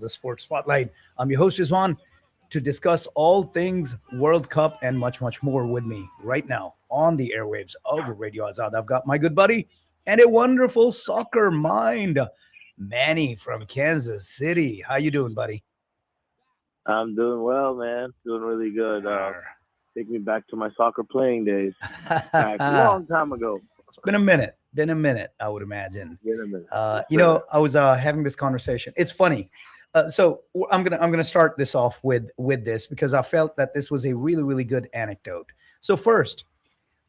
the Sports Spotlight. I'm your host, Rizwan, to discuss all things World Cup and much, much more with me right now on the airwaves of Radio Azad. I've got my good buddy and a wonderful soccer mind, Manny from Kansas City. How you doing, buddy? I'm doing well, man. Doing really good. Take me back to my soccer playing days. Back a long time ago. It's been a minute, I would imagine. Wait a minute. Yes, sir. I was having this conversation. It's funny. I'm gonna start this off with this because I felt that this was a really really good anecdote. So first,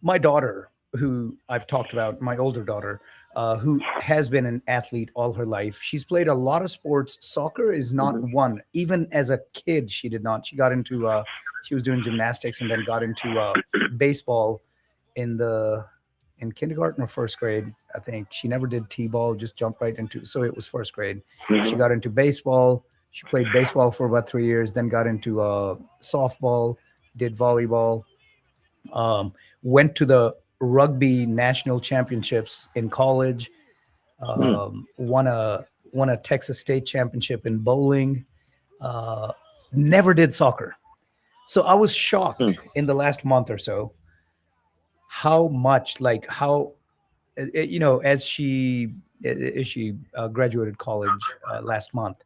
my daughter, who I've talked about, my older daughter, who has been an athlete all her life. She's played a lot of sports. Soccer is not Hmm. one. Even as a kid, she did not. She got into she was doing gymnastics and then got into baseball in the in kindergarten or first grade. I think she never did t-ball, just jumped right into. So it was first grade. She Hmm. got into baseball. She played baseball for about 3 years, then got into softball, did volleyball, um, went to the rugby national championships in college, Hmm. won a Texas State championship in bowling. Uh, Never did soccer. So I was shocked Hmm. in the last month or so how much, like how, as she graduated college last month,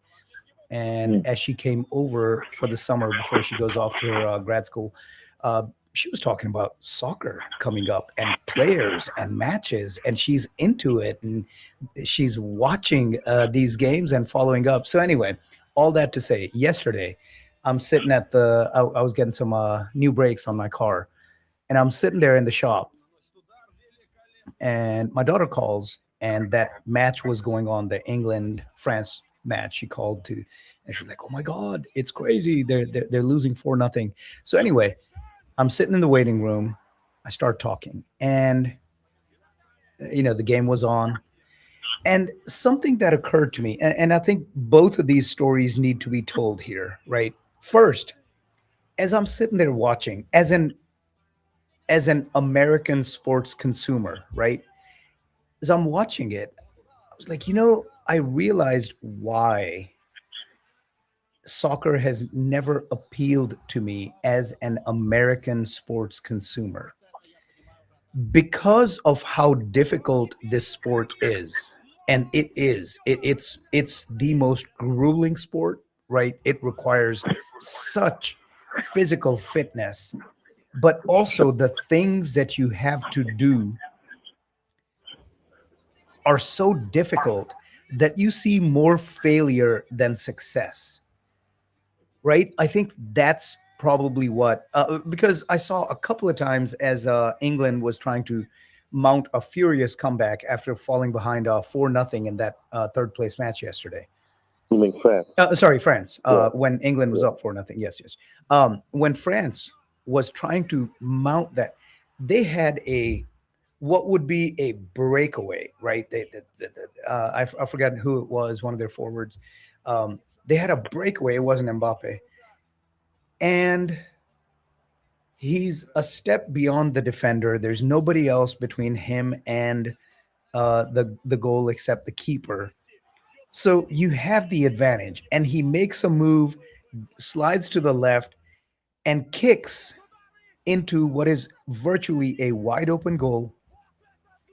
and Hmm. as she came over for the summer before she goes off to her grad school, uh, she was talking about soccer coming up and players and matches, and she's into it and she's watching these games and following up. So anyway, all that to say, yesterday I'm sitting at I was getting some new brakes on my car, and I'm sitting there in the shop, and my daughter calls, and that match was going on, the England France match. She called to, and she was like, "Oh my God, it's crazy! They're losing 4-0." So anyway, I'm sitting in the waiting room. I start talking, and the game was on, and something that occurred to me, and I think both of these stories need to be told here, right? First, as I'm sitting there watching, as an American sports consumer, right? As I'm watching it, I was like, I realized why soccer has never appealed to me as an American sports consumer, because of how difficult this sport is. And it's the most grueling sport, right? It requires such physical fitness, but also the things that you have to do are so difficult that you see more failure than success, right? I think that's probably what, because I saw a couple of times as England was trying to mount a furious comeback after falling behind 4-0 in that third place match yesterday. You mean France? Sorry, France. Yeah. When England was Yeah. up 4-0. Yes, yes. When France was trying to mount that, they had a what would be a breakaway, right? I've forgotten who it was, one of their forwards. They had a breakaway. It wasn't Mbappe, and he's a step beyond the defender. There's nobody else between him and the goal except the keeper. So you have the advantage, and he makes a move, slides to the left, and kicks into what is virtually a wide open goal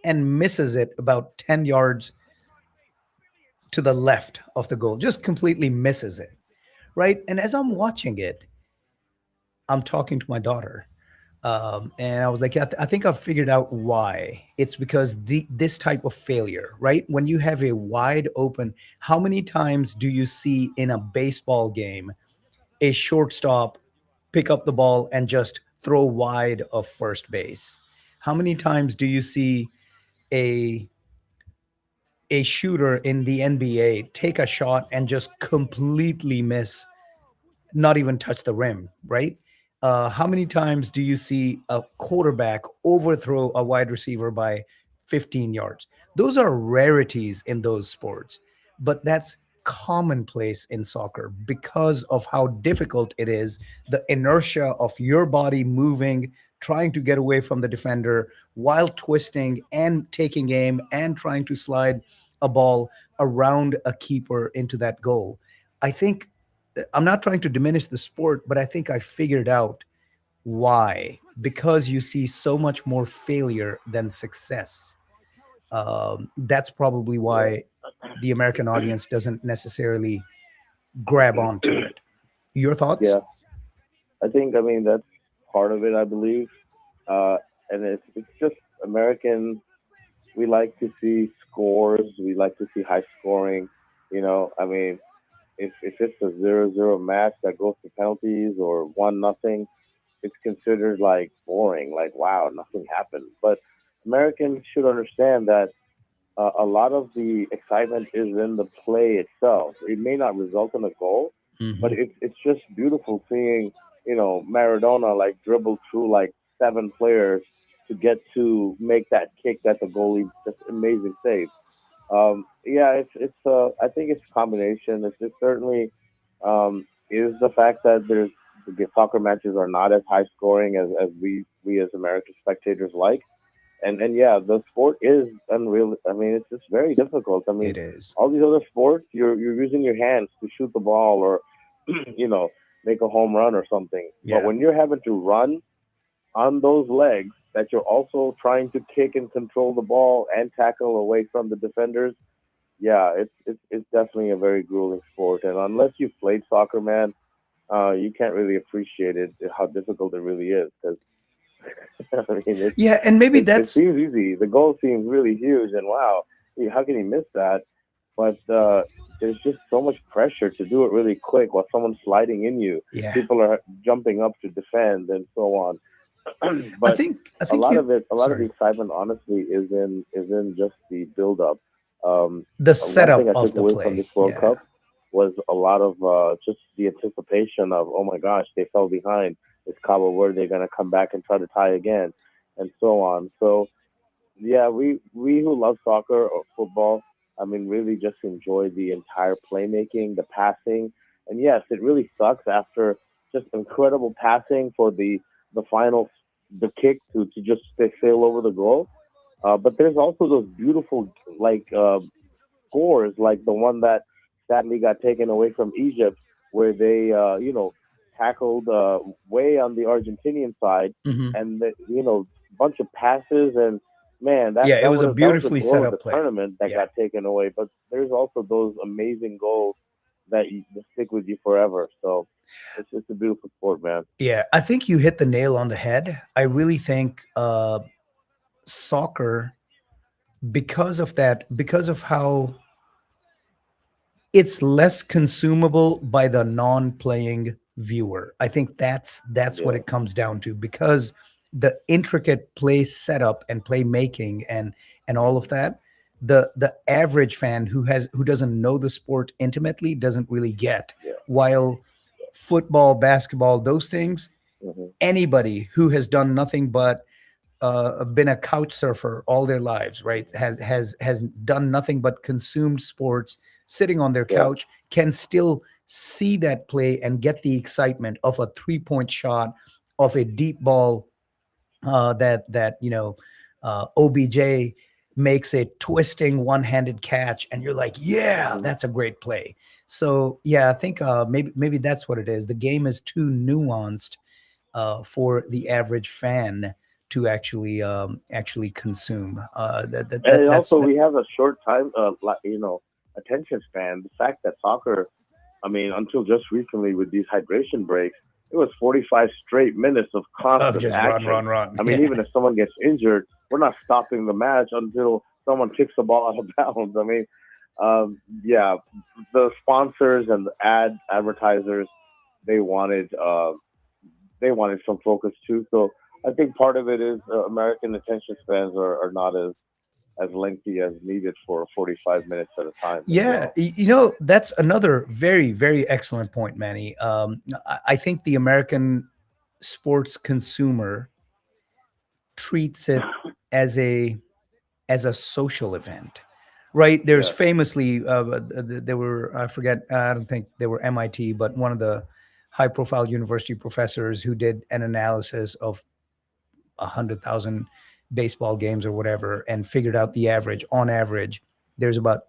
and misses it about 10 yards to the left of the goal, just completely misses it, right? And as I'm watching it, I'm talking to my daughter. And I was like, yeah, I think I've figured out why. It's because this type of failure, right? When you have a wide open, how many times do you see in a baseball game a shortstop pick up the ball and just throw wide of first base? How many times do you see a a shooter in the NBA take a shot and just completely miss, not even touch the rim, right? How many times do you see a quarterback overthrow a wide receiver by 15 yards? Those are rarities in those sports, but that's commonplace in soccer because of how difficult it is. The inertia of your body moving, trying to get away from the defender while twisting and taking aim and trying to slide a ball around a keeper into that goal. I think I'm not trying to diminish the sport, but I think I figured out why. Because you see so much more failure than success. That's probably Yeah. why the American audience doesn't necessarily grab onto it. Your thoughts? Yeah. I mean, that's part of it, I believe. Uh, and it's just American. We like to see scores. We like to see high scoring. I mean, if it's a 0-0 match that goes to penalties or 1-0, it's considered like boring. Like, wow, nothing happened. But Americans should understand that a lot of the excitement is in the play itself. It may not result in a goal, but Hmm. it's just beautiful seeing Maradona like dribble through like seven players to get to make that kick that the goalie just amazing save. Yeah, it's I think it's a combination. It's certainly is the fact that the soccer matches are not as high scoring as we as American spectators like, and yeah, the sport is unreal. I mean, it's just very difficult. I It mean, is. all these other sports, you're using your hands to shoot the ball or you know make a home run or something. But Yeah. when you're having to run on those legs, that you're also trying to kick and control the ball and tackle away from the defenders, yeah, it's definitely a very grueling sport. And unless you've played soccer, man, you can't really appreciate it how difficult it really is. Because I mean, Yeah, and maybe it that's seems easy. The goal seems really huge, and wow, how can he miss that? But there's just so much pressure to do it really quick while someone's sliding in you. yeah. People are jumping up to defend and so on. I But think I think you a lot of the sorry. excitement, honestly, is in just the build up. The One thing setup I of took the away from play. this World Yeah. Cup was a lot of just the anticipation of, oh my gosh, they fell behind. Is Cabo Verde going to come back and try to tie again, and so on. So yeah, we who love soccer or football, I mean, really just enjoy the entire playmaking, the passing, and yes, it really sucks after just incredible passing for the final the kick to just sail over the goal. But there's also those beautiful like scores, like the one that sadly got taken away from Egypt, where they tackled way on the Argentinian side, Hmm. and bunch of passes and man, Yeah, it was a that was the beautifully goal set of the up play. tournament that Yeah. got taken away. But there's also those amazing goals that stick with you forever. So it's a beautiful sport, man. Yeah, I think you hit the nail on the head. I really think soccer, because of that, because of how it's less consumable by the non-playing viewer. I think that's what Yeah, it comes down to, because the intricate play setup and play making and all of hmm that, the average fan who doesn't know the sport intimately doesn't really get. yeah, While football, basketball, those things, hmm anybody who has done nothing but been a couch surfer all their lives, right? Has done nothing but consumed sports, sitting on their yeah, couch, can still see that play and get the excitement of a 3 point shot, of a deep ball that OBJ makes a twisting one-handed catch, and you're like, yeah, hmm that's a great play. So yeah, I think maybe that's what it is. The game is too nuanced for the average fan to actually consume. And That's also, that. we have a short time, attention span. The fact that soccer, I mean, until just recently with these hydration breaks, it was 45 straight minutes of Of constant just run, action. run, run. I mean, Yeah, even if someone gets injured, we're not stopping the match until someone kicks the ball out of bounds. I mean, yeah, the sponsors and the advertisers, they wanted, uh, they wanted some focus too. So I think part of it is American attention spans are not as lengthy as needed for 45 minutes at a time as yeah. well. That's another very, very excellent point, Manny. I think the American sports consumer treats it as a social event, right? There's Yeah. famously there were, I forget, I don't think they were MIT, but one of the high profile university professors who did an analysis of 100,000 baseball games or whatever, and figured out the average. On average, there's about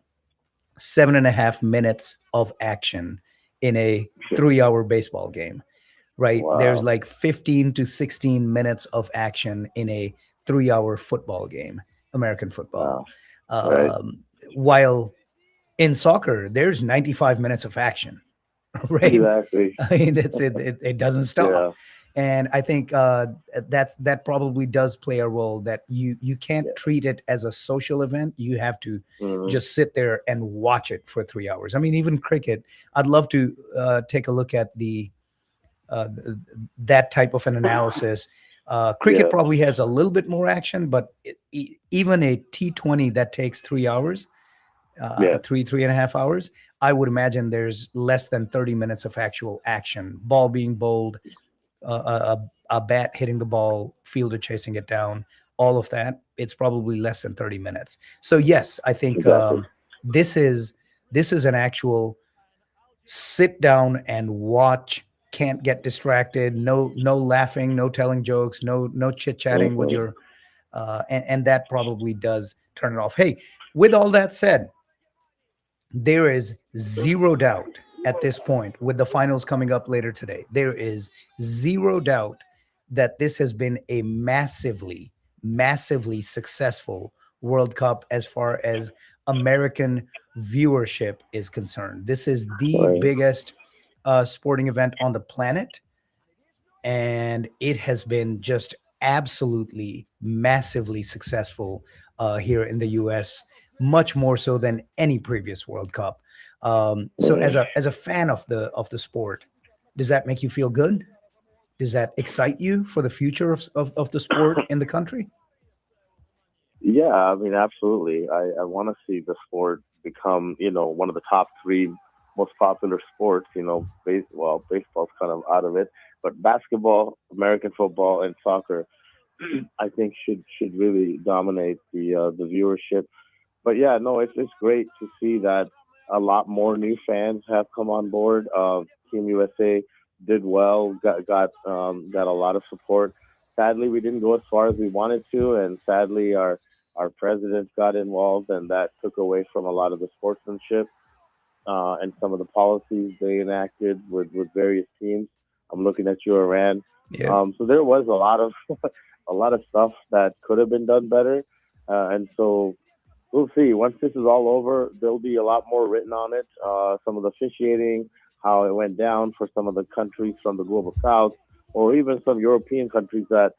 7.5 minutes of action in a 3 hour baseball game, right? There's Wow. like 15 to 16 minutes of action in a 3 hour football game, American football. Wow. Right. Um, while in soccer, there's 95 minutes of action, right? Exactly. I mean, it doesn't stop. Yeah. And I think that probably does play a role, that you can't Yeah. treat it as a social event. You have to Hmm. just sit there and watch it for 3 hours. I mean, even cricket, I'd love to take a look at that type of an analysis. Cricket Yeah. probably has a little bit more action, but even a T20 that takes 3 hours, Yeah. three and a half hours, I would imagine there's less than 30 minutes of actual action. Ball being bowled, a bat hitting the ball, fielder chasing it down, all of that. It's probably less than 30 minutes. So yes, I think Exactly. this is this is an actual sit down and watch. Can't get distracted. No laughing, no telling jokes, no chit chatting with Hmm. your and that probably does turn it off. Hey, with all that said, there is zero doubt at this point, with the finals coming up later today, there is zero doubt that this has been a massively successful World Cup as far as American viewership is concerned. This is the Right. biggest sporting event on the planet, and it has been just absolutely massively successful here in the US, much more so than any previous World Cup. So Hmm. as a fan of the sport, does that make you feel good? Does that excite you for the future of the sport in the country? Yeah, I mean, absolutely. I want to see the sport become, one of the top three most popular sports. Well, baseball's kind of out of it, but basketball, American football, and soccer, I think should really dominate the viewership. But yeah, no, it's great to see that a lot more new fans have come on board. Team USA did well, got a lot of support. Sadly, we didn't go as far as we wanted to, and sadly, our president got involved, and that took away from a lot of the sportsmanship and some of the policies they enacted with various teams. I'm looking at you, Iran. Yeah. So there was a lot of a lot of stuff that could have been done better, and so we'll see. Once this is all over, there'll be a lot more written on it. Some of the officiating, how it went down for some of the countries from the global south, or even some European countries that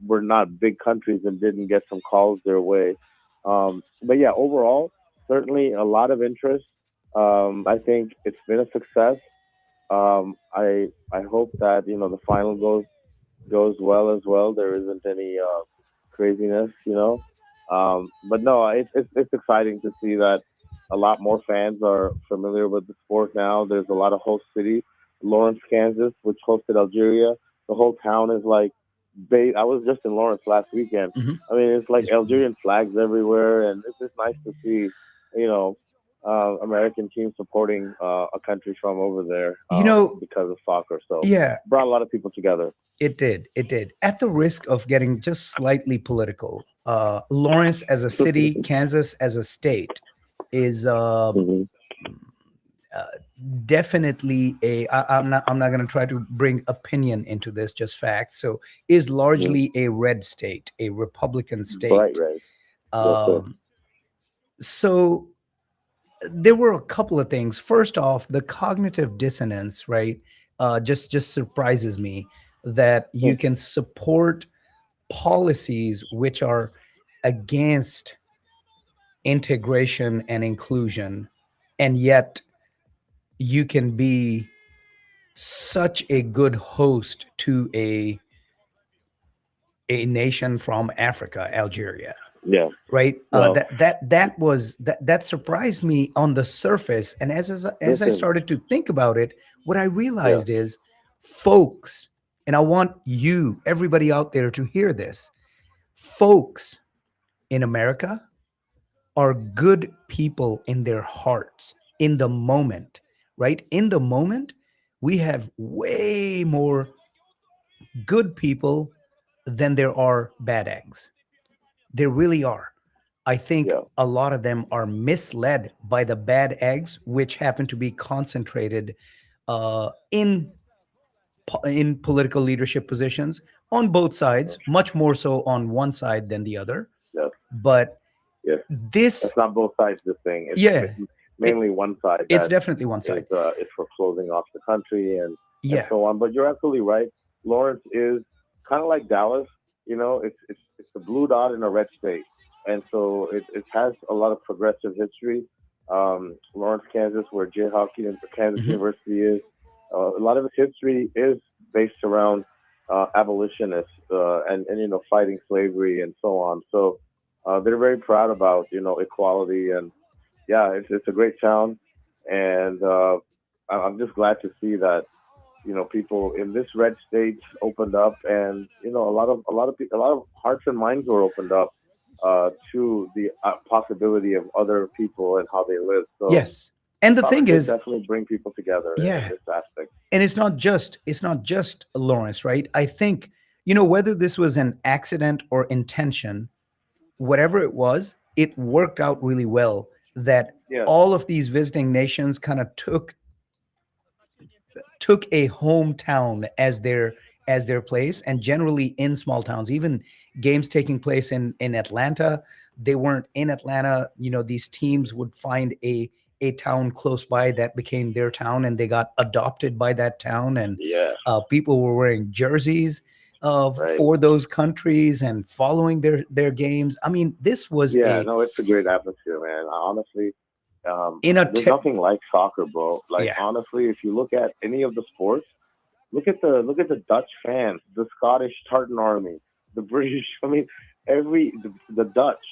were not big countries and didn't get some calls their way. But yeah, overall, certainly a lot of interest. I think it's been a success. I hope that the final goes well as well. There isn't any craziness, but no, it's exciting to see that a lot more fans are familiar with the sport now. There's a lot of host cities. Lawrence, Kansas, which hosted Algeria. The whole town is like, I was just in Lawrence last weekend. Mhm. I mean, it's like Yes. Algerian flags everywhere, and it's just nice to see, you know, American teams supporting a country from over there You know, because of soccer. So yeah, brought a lot of people together. it did. It did. At the risk of getting just slightly political, Lawrence as a city, Kansas as a state, is Hmm. uh, definitely I'm not going to try to bring opinion into this, just facts. So is Hmm. largely a red state, a Republican Bright state. red. Yes, sir. Um, so there were a couple of things. First off, the cognitive dissonance, right? Just surprises me that you can support policies which are against integration and inclusion, and yet you can be such a good host to a nation from Africa, Algeria, Yeah. right? Well, That surprised me on the surface, and as I listen. started to think about it, what I Yeah. realized is, folks, and I want you, everybody out there, to hear this. Folks in America are good people in their hearts, in the moment, right? In the moment, we have way more good people than there are bad eggs. There really are. I think Yeah. a lot of them are misled by the bad eggs, which happen to be concentrated in in political leadership positions on both sides, much more so on one side than the other. Yes. But Yes. this, That's not both sides of the thing. It's yeah, it, mainly one side it's that definitely one side. is for closing off the country and Yeah. so on. But you're absolutely right. Lawrence is kind of like Dallas. You know, it's a blue dot in a red state, and so it has a lot of progressive history. Lawrence, Kansas, where Jayhawk Kansas Hmm. University is, a lot of its history is based around abolitionists and fighting slavery and so on. So they're very proud about equality and yeah, it's a great town, and I'm just glad to see that people in this red state opened up, and a lot of hearts and minds were opened up to the possibility of other people and how they live. So Yes. And the thing soccer did is, definitely bring people together in yeah, this aspect. and it's not just Lawrence, right? I think, whether this was an accident or intention, whatever it was, it worked out really well that Yeah, all of these visiting nations kind of took a hometown as their place. And generally in small towns, even games taking place in Atlanta, they weren't in Atlanta. These teams would find a town close by that became their town, and they got adopted by that town. And yeah, people were wearing jerseys right. for those countries and following their games. I mean, this was Yeah, a no, it's a great atmosphere, man. Honestly, in a there's nothing like soccer, bro. Like yeah. honestly, if you look at any of the sports, look at the Dutch fans, the Scottish Tartan Army, the British. I mean, the Dutch,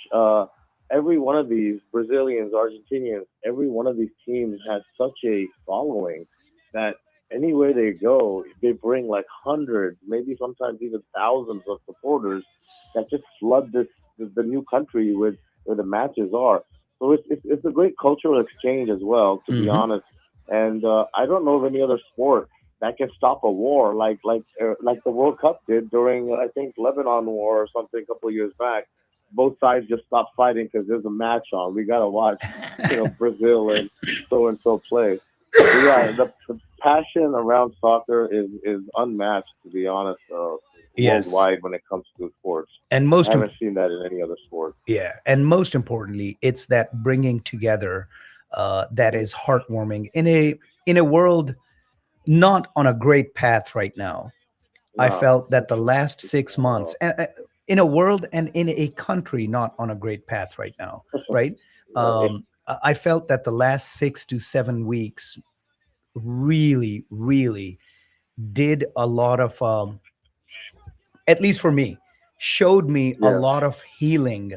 every one of these Brazilians, Argentinians, every one of these teams has such a following that anywhere they go, they bring like hundreds, maybe sometimes even thousands of supporters that just flood the new country with where the matches are. So it's a great cultural exchange as well, to be Hmm. honest. And I don't know of any other sport that can stop a war like the World Cup did during I think Lebanon War or something a couple of years back. Both sides just stopped fighting because there's a match on. We gotta watch, Brazil and so play. So yeah, the passion around soccer is unmatched, to be honest, Yes. worldwide when it comes to sports. And I most haven't seen that in any other sport. Yeah, and most importantly, it's that bringing together that Hmm. is heartwarming in a world not on a great path right now. I No, felt that the last it's 6 months, in a world and in a country not on a great path right now, right? right. I felt that the last 6 to 7 weeks really, really did a lot of, at least for me, showed me a Yeah, lot of healing.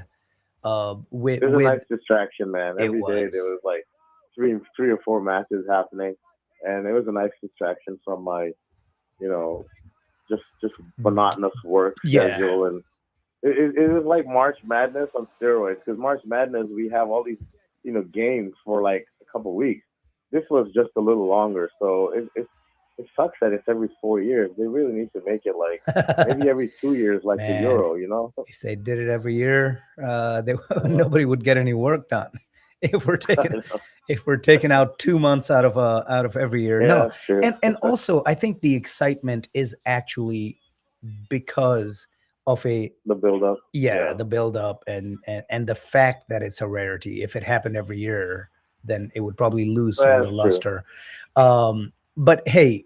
With it was a with nice distraction, man. It Every day there was. was like three or four matches happening, and it was a nice distraction from my, you know, just monotonous work Yeah. schedule. And it was like March Madness on steroids. Because March Madness, we have all these, games for like a couple weeks. This was just a little longer, so it sucks that it's every 4 years. They really need to make it like maybe every 2 years, like the Man, Euro. You know? if they did it every year, Uh, nobody would get any work done. If we're I taking know. if we're taking out 2 months out of every year, Yeah, no. that's true. And also, I think the excitement is actually because of The build up. yeah, Yeah. the build up and the fact that it's a rarity. If it happened every year, then it would probably lose some of the That's true. luster. But hey,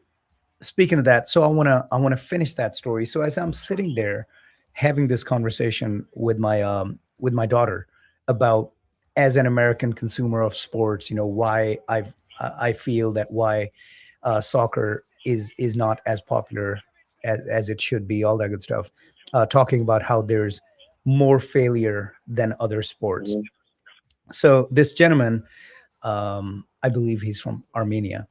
speaking of that, so I want to finish that story. So as I'm sitting there having this conversation with my daughter about, as an American consumer of sports, why I feel that why soccer is not as popular as it should be, all that good stuff. Talking about how there's more failure than other sports. Hmm. So this gentleman, I believe he's from Armenia,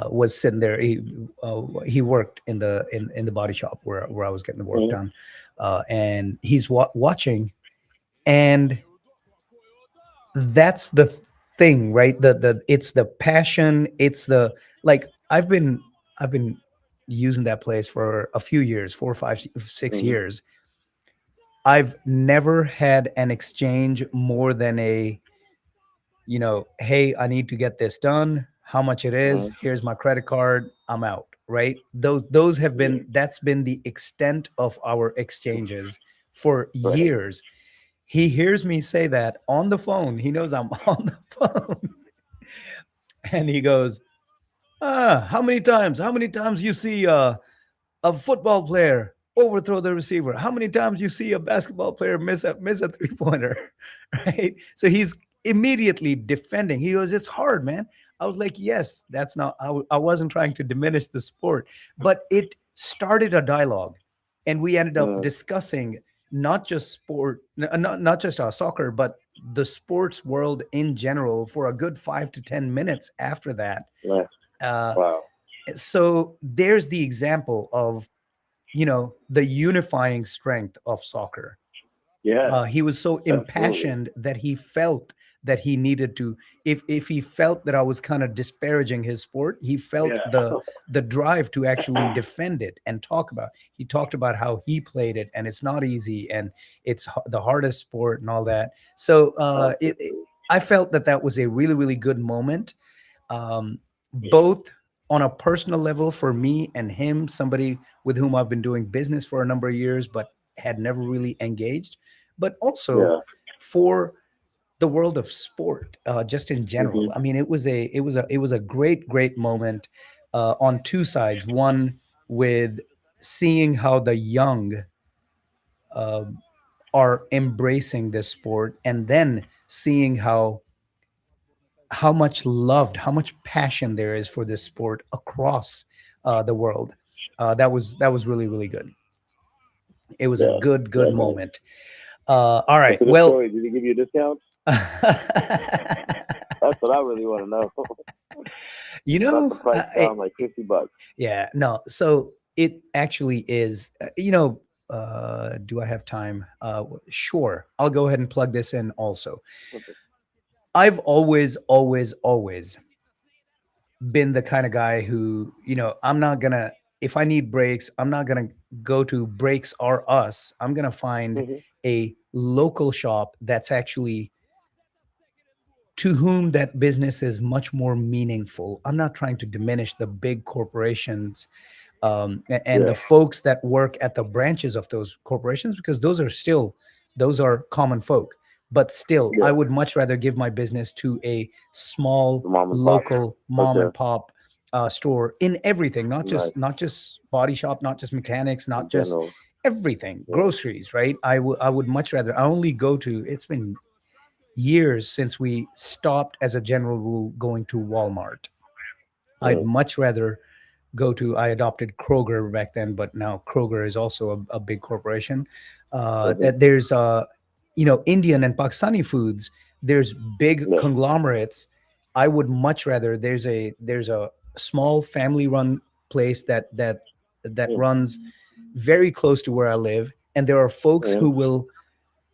was sitting there. He worked in the body shop where I was getting the work Hmm. done, and he's watching, and that's the thing, right? The It's the passion. It's the, like, I've been using that place for a few years, 4, 5, 6 Hmm. years. I've never had an exchange more than a, hey, I need to get this done. How much it is? Mhm. Here's my credit card. I'm out. Right? Those have Yeah. been that's been the extent of our exchanges for Right. years. He hears me say that on the phone. He knows I'm on the phone, and he goes, how many times? How many times you see a football player overthrow the receiver? How many times you see a basketball player miss a 3-pointer? Right? So he's immediately defending. He goes, "It's hard, man." I was like, "Yes, that's not. I wasn't trying to diminish the sport, but it started a dialogue, and we ended up Mm. discussing not just sport, not just soccer, but the sports world in general for a good 5 to 10 minutes after that. Yeah. Uh, Wow. so there's the example of the unifying strength of soccer. Yeah. He was so Absolutely. impassioned that he felt that he needed to, if he felt that I was kind of disparaging his sport, he felt Yeah. the drive to actually defend it and talk about. He talked about how he played it, and it's not easy, and it's the hardest sport and all that. So Absolutely. I felt that that was a really, really good moment, both on a personal level for me and him, somebody with whom I've been doing business for a number of years, but had never really engaged, but also Yeah. for the world of sport, just in general. Hmm. I mean, it was a great, great moment on two sides. One, with seeing how the young uh, are embracing this sport, and then seeing how much loved, how much passion there is for this sport across the world. That was really, really good. It was a Yeah. good, good Definitely. moment. All And right. to the Well, story, did he give you a discount? That's what I really want to know. you Brought the know, price down like $50. yeah, no. So it actually is. Do I have time? Sure. I'll go ahead and plug this in. Also, Okay. I've always, always, always been the kind of guy who, I'm not gonna, if I need breaks, I'm not gonna go to Breaks R Us. I'm gonna find Hmm. a local shop that's actually, to whom that business is much more meaningful. I'm not trying to diminish the big corporations, and Yeah. the folks that work at the branches of those corporations, because those are common folk. But still, I Yeah. would much rather give my business to a small The mom and pop. local mom Okay. and pop store in everything, not Nice. just not just body shop, not just mechanics, not In just general. everything, Yeah. groceries, right? I would much rather. I only go to. It's been years since we stopped, as a general rule, going to Walmart. I'd Mm. much rather go to. I adopted Kroger back then, but now Kroger is also a big corporation. Hmm. That there's Indian and Pakistani foods. There's big Yeah. conglomerates. I would much rather. There's a small family run place that Mm. runs very close to where I live, and there are folks Mm. who will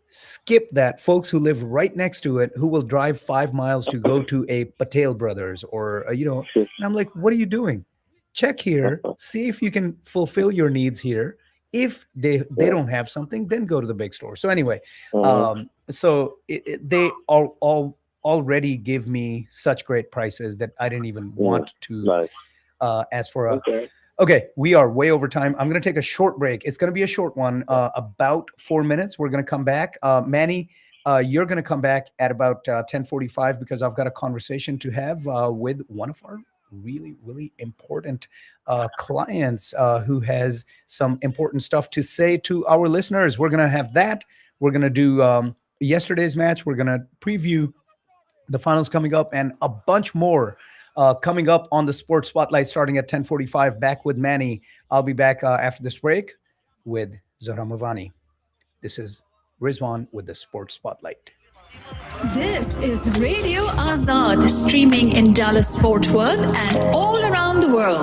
skip that, folks who live right next to it, who will drive 5 miles to go to a Patel Brothers, or and I'm like, what are you doing? Check here, see if you can fulfill your needs here. If they Yeah. don't have something, then go to the big store. So anyway, Hmm. so they all already give me such great prices that I didn't even Mm. want to Nice. ask for a. Okay. Okay, we are way over time. I'm going to take a short break. It's going to be a short one, about 4 minutes. We're going to come back. Manny, you're going to come back at about 10:45, because I've got a conversation to have with one of our really, really important clients who has some important stuff to say to our listeners. We're going to have that. We're going to do yesterday's match. We're going to preview the finals coming up, and a bunch more coming up on the Sports Spotlight starting at 10:45. Back with Manny. I'll be back after this break with Zohra Mavani. This is Rizwan with the Sports Spotlight. This is Radio Azad, streaming in Dallas, Fort Worth, and all around the world.